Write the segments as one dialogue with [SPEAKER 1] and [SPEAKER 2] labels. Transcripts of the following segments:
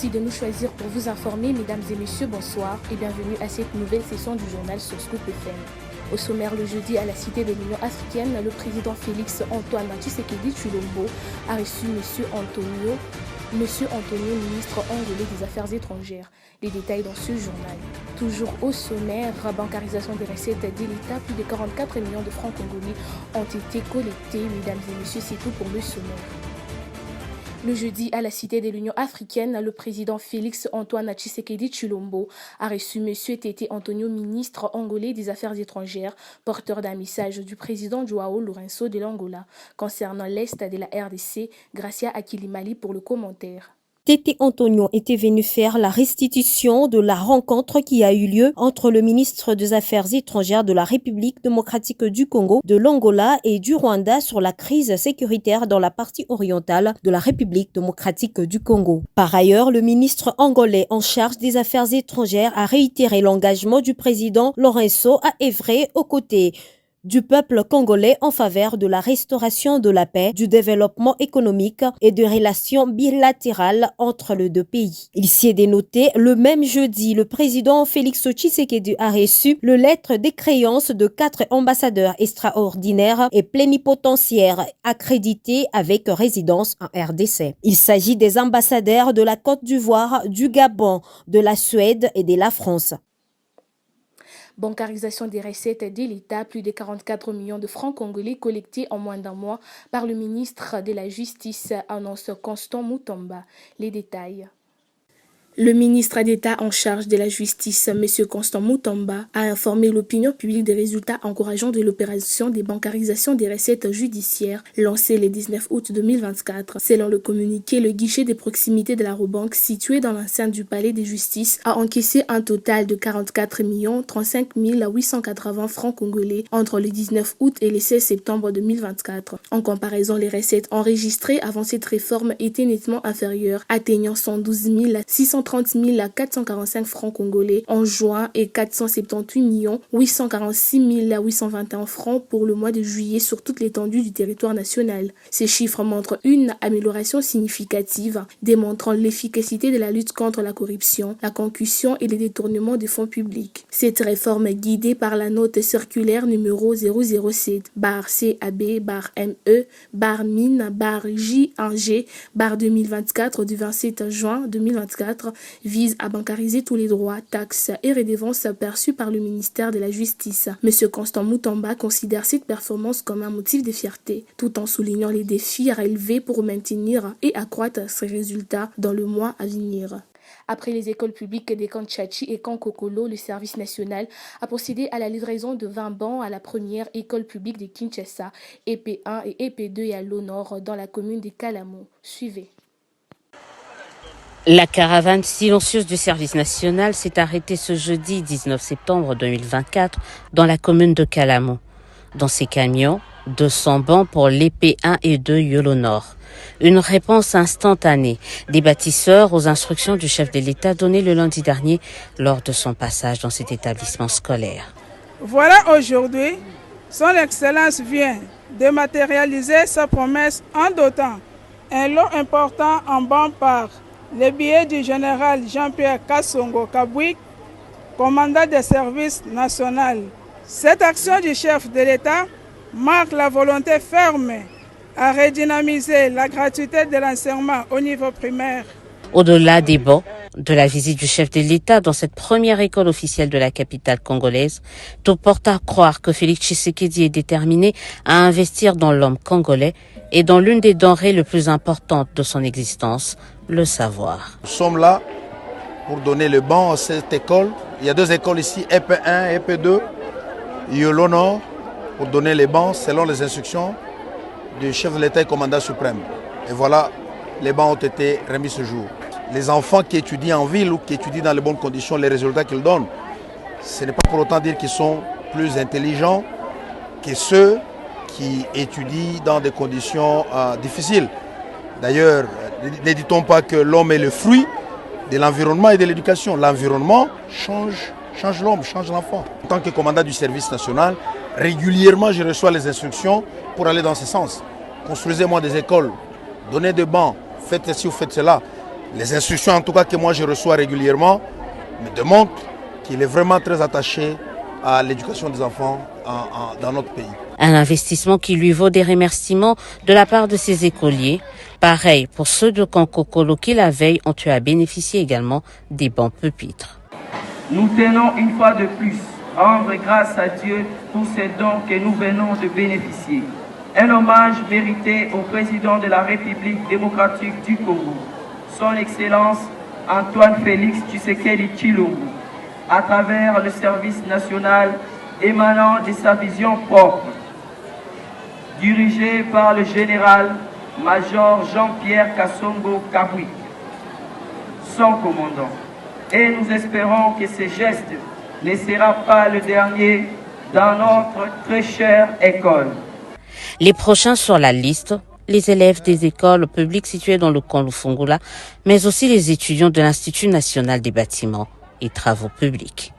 [SPEAKER 1] Merci de nous choisir pour vous informer, mesdames et messieurs, bonsoir et bienvenue à cette nouvelle session du journal sur Scoop FM. Au sommaire, le jeudi à la Cité de l'Union africaine, le président Félix Antoine Tshisekedi Tshilombo a reçu Monsieur Antonio, ministre angolais des Affaires étrangères. Les détails dans ce journal. Toujours au sommaire, bancarisation des recettes de l'État, plus de 44 millions de francs congolais ont été collectés. Mesdames et messieurs, c'est tout pour le sommaire. Le jeudi, à la Cité de l'Union africaine, le président Félix Antoine Tshisekedi Tshilombo a reçu M. Tété Antonio, ministre angolais des Affaires étrangères, porteur d'un message du président João Lourenço de l'Angola concernant l'Est de la RDC. Gracia Akilimali pour le commentaire.
[SPEAKER 2] Tété Antonio était venu faire la restitution de la rencontre qui a eu lieu entre le ministre des Affaires étrangères de la République démocratique du Congo, de l'Angola et du Rwanda sur la crise sécuritaire dans la partie orientale de la République démocratique du Congo. Par ailleurs, le ministre angolais en charge des Affaires étrangères a réitéré l'engagement du président Lourenço à œuvrer aux côtés du peuple congolais en faveur de la restauration de la paix, du développement économique et de relations bilatérales entre les deux pays. Il s'y est dénoté le même jeudi, le président Félix Tshisekedi a reçu le lettre des créances de 4 ambassadeurs extraordinaires et plénipotentiaires accrédités avec résidence en RDC. Il s'agit des ambassadeurs de la Côte d'Ivoire, du Gabon, de la Suède et de la France.
[SPEAKER 1] Bancarisation des recettes de l'État, plus de 44 millions de francs congolais collectés en moins d'un mois par le ministre de la Justice, annonce Constant Mutamba. Les détails. Le ministre d'État en charge de la Justice, M. Constant Mutamba, a informé l'opinion publique des résultats encourageants de l'opération de bancarisation des recettes judiciaires lancée le 19 août 2024. Selon le communiqué, le guichet de proximité de la Robank, situé dans l'enceinte du palais de justice, a encaissé un total de 44 35 880 francs congolais entre le 19 août et le 16 septembre 2024. En comparaison, les recettes enregistrées avant cette réforme étaient nettement inférieures, atteignant 112 630 445 francs congolais en juin et 478 846 821 francs pour le mois de juillet sur toute l'étendue du territoire national. Ces chiffres montrent une amélioration significative, démontrant l'efficacité de la lutte contre la corruption, la concussion et le détournement des fonds publics. Cette réforme est guidée par la note circulaire numéro 007-CAB-ME-MIN-J1G-2024 du 27 juin 2024 vise à bancariser tous les droits, taxes et redevances perçus par le ministère de la Justice. M. Constant Mutamba considère cette performance comme un motif de fierté, tout en soulignant les défis à relever pour maintenir et accroître ces résultats dans le mois à venir. Après les écoles publiques des Kanchachi et Kankokolo, le service national a procédé à la livraison de 20 bancs à la première école publique de Kinshasa, EP1 et EP2 à l'Au-Nord, dans la commune de Kalamo. Suivez.
[SPEAKER 3] La caravane silencieuse du service national s'est arrêtée ce jeudi 19 septembre 2024 dans la commune de Kalamo. Dans ces camions, 200 bancs pour l'EP1 et 2 Yolo Nord. Une réponse instantanée des bâtisseurs aux instructions du chef de l'État données le lundi dernier lors de son passage dans cet établissement scolaire.
[SPEAKER 4] Voilà aujourd'hui, son Excellence vient dématérialiser sa promesse en dotant un lot important en bancs par le billet du général Jean-Pierre Kassongo Kabouik, commandant des services nationaux. Cette action du chef de l'État marque la volonté ferme à redynamiser la gratuité de l'enseignement au niveau primaire.
[SPEAKER 3] Au-delà des bancs, de la visite du chef de l'État dans cette première école officielle de la capitale congolaise, tout porte à croire que Félix Tshisekedi est déterminé à investir dans l'homme congolais et dans l'une des denrées les plus importantes de son existence, le savoir.
[SPEAKER 5] Nous sommes là pour donner le banc à cette école. Il y a 2 écoles ici, EP1 et EP2, Yolo Nord, pour donner les bancs selon les instructions du chef de l'État et commandant suprême. Et voilà, les bancs ont été remis ce jour. Les enfants qui étudient en ville ou qui étudient dans les bonnes conditions, les résultats qu'ils donnent, ce n'est pas pour autant dire qu'ils sont plus intelligents que ceux qui étudient dans des conditions difficiles. D'ailleurs, ne dit-on pas que l'homme est le fruit de l'environnement et de l'éducation. L'environnement change l'homme, change l'enfant. En tant que commandant du service national, régulièrement je reçois les instructions pour aller dans ce sens. Construisez-moi des écoles, donnez des bancs, faites ceci ou faites cela. Les instructions en tout cas que moi je reçois régulièrement me démontrent qu'il est vraiment très attaché à l'éducation des enfants dans notre pays.
[SPEAKER 3] Un investissement qui lui vaut des remerciements de la part de ses écoliers. Pareil pour ceux de Kankokolo qui la veille ont eu à bénéficier également des bancs pupitres.
[SPEAKER 6] Nous tenons une fois de plus à rendre grâce à Dieu pour ces dons que nous venons de bénéficier. Un hommage mérité au président de la République démocratique du Congo, son Excellence Antoine Félix Tshisekedi Tshilombo, à travers le service national émanant de sa vision propre, dirigé par le général-major Jean-Pierre Kassongo Kabwik, son commandant. Et nous espérons que ce geste ne sera pas le dernier dans notre très chère école.
[SPEAKER 3] Les prochains sur la liste, les élèves des écoles publiques situées dans le camp Lufungula, mais aussi les étudiants de l'Institut national des bâtiments et travaux publics.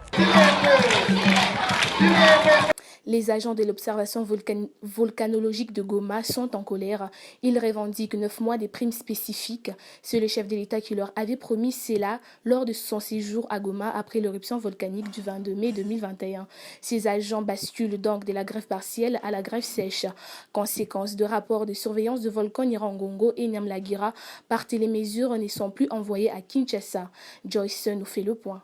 [SPEAKER 1] Les agents de l'observation volcanologique de Goma sont en colère. Ils revendiquent 9 mois de primes spécifiques. C'est le chef de l'État qui leur avait promis cela lors de son séjour à Goma après l'éruption volcanique du 22 mai 2021. Ces agents basculent donc de la grève partielle à la grève sèche. Conséquence de rapports de surveillance de volcans Nyiragongo et Nyamlagira, les mesures ne sont plus envoyées à Kinshasa. Joyce nous fait le point.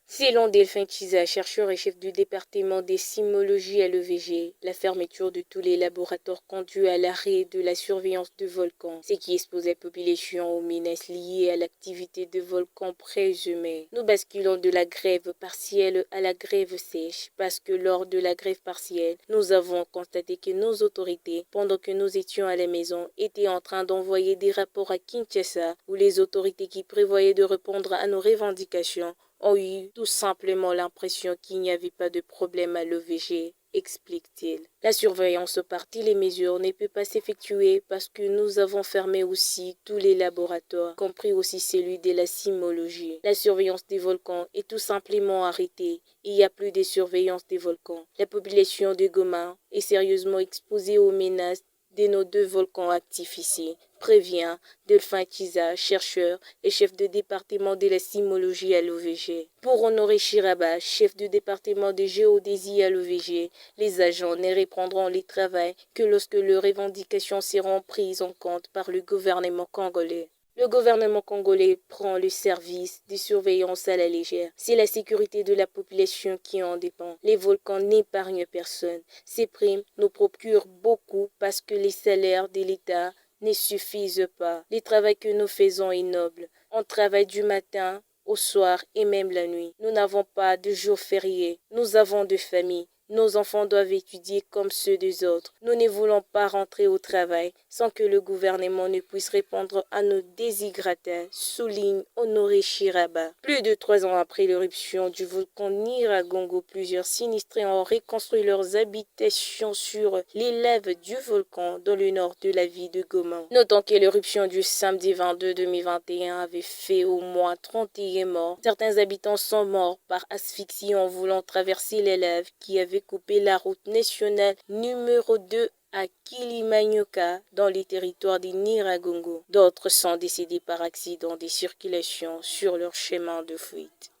[SPEAKER 7] Selon Delphin Chiza, chercheur et chef du département des sismologies à l'EVG, la fermeture de tous les laboratoires conduit à l'arrêt de la surveillance de volcans, ce qui expose la population aux menaces liées à l'activité de volcans présumés. Nous basculons de la grève partielle à la grève sèche parce que lors de la grève partielle, nous avons constaté que nos autorités, pendant que nous étions à la maison, étaient en train d'envoyer des rapports à Kinshasa où les autorités qui prévoyaient de répondre à nos revendications ont eu tout simplement l'impression qu'il n'y avait pas de problème à l'EVG, explique-t-il. La surveillance par les mesures ne peut pas s'effectuer parce que nous avons fermé aussi tous les laboratoires, compris aussi celui de la sismologie. La surveillance des volcans est tout simplement arrêtée. Il n'y a plus de surveillance des volcans. La population de Goma est sérieusement exposée aux menaces de nos 2 volcans actifs ici, prévient Delphin Chiza, chercheur et chef de département de la sismologie à l'OVG. Pour Honoré Chiraba, chef de département de géodésie à l'OVG, les agents ne reprendront le travail que lorsque leurs revendications seront prises en compte par le gouvernement congolais. Le gouvernement congolais prend le service de surveillance à la légère. C'est la sécurité de la population qui en dépend. Les volcans n'épargnent personne. Ces primes nous procurent beaucoup parce que les salaires de l'État ne suffisent pas. Le travail que nous faisons est noble. On travaille du matin au soir et même la nuit. Nous n'avons pas de jours fériés. Nous avons de familles. Nos enfants doivent étudier comme ceux des autres. Nous ne voulons pas rentrer au travail sans que le gouvernement ne puisse répondre à nos déshydratats, souligne Honoré Chiraba. Plus de 3 ans après l'éruption du volcan Nyiragongo, plusieurs sinistrés ont reconstruit leurs habitations sur les laves du volcan dans le nord de la ville de Goma. Notons que l'éruption du samedi 22 2021 avait fait au moins 31 morts. Certains habitants sont morts par asphyxie en voulant traverser les laves qui avaient coupé la route nationale numéro 2 à Kilimanyoka dans les territoires de Nyiragongo. D'autres sont décédés par accident de circulation sur leur chemin de fuite.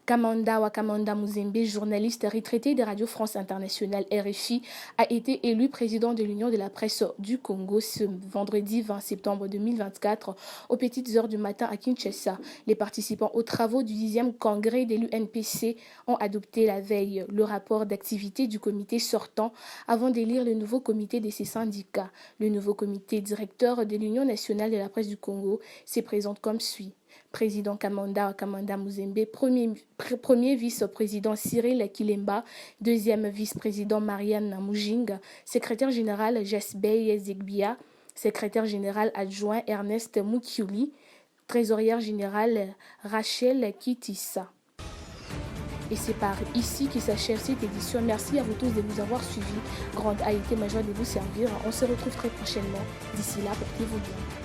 [SPEAKER 1] Kamanda Wakamanda Muzembe, journaliste retraité de Radio France Internationale RFI, a été élu président de l'Union de la presse du Congo ce vendredi 20 septembre 2024 aux petites heures du matin à Kinshasa. Les participants aux travaux du 10e congrès de l'UNPC ont adopté la veille le rapport d'activité du comité sortant avant d'élire le nouveau comité de ces syndicats. Le nouveau comité directeur de l'Union nationale de la presse du Congo se présente comme suit. Président Kamanda Muzembe, premier vice-président Cyril Kilemba, deuxième vice-président Marianne Mujinga, secrétaire général Jasbey Zegbia, secrétaire général adjoint Ernest Mukiuli, trésorière générale Rachel Kitissa. Et c'est par ici que s'achève cette édition. Merci à vous tous de nous avoir suivis. Grande a été ma joie de vous servir. On se retrouve très prochainement. D'ici là, portez-vous bien.